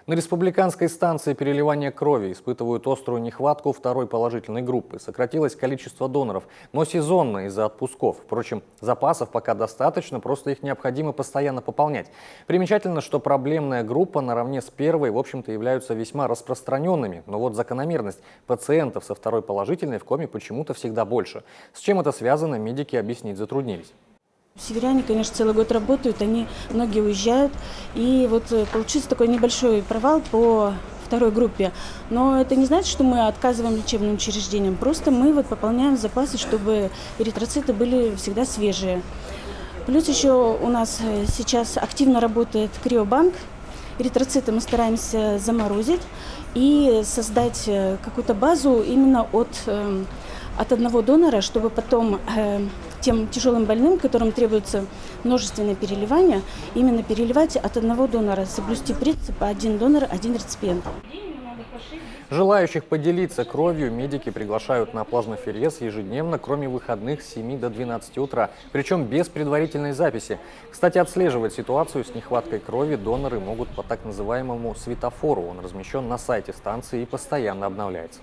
На республиканской станции переливания крови испытывают острую нехватку второй положительной группы. Сократилось количество доноров, но сезонно из-за отпусков. Впрочем, запасов пока достаточно, просто их необходимо постоянно пополнять. Примечательно, что проблемная группа наравне с первой, в общем-то, являются весьма распространенными. Но вот закономерность: пациентов со второй положительной в коме почему-то всегда больше. С чем это связано, медики объяснить затруднились. Северяне, конечно, целый год работают, многие уезжают. И вот получился такой небольшой провал по второй группе. Но это не значит, что мы отказываем лечебным учреждениям. Просто мы вот пополняем запасы, чтобы эритроциты были всегда свежие. Плюс еще у нас сейчас активно работает криобанк. Эритроциты мы стараемся заморозить и создать какую-то базу именно от одного донора, чтобы потом тем тяжелым больным, которым требуется множественное переливание, именно переливать от одного донора, соблюсти принцип один донор, один реципиент. Желающих поделиться кровью медики приглашают на плазмоферез ежедневно, кроме выходных, с 7 до 12 утра, причем без предварительной записи. Кстати, отслеживать ситуацию с нехваткой крови доноры могут по так называемому светофору. Он размещен на сайте станции и постоянно обновляется.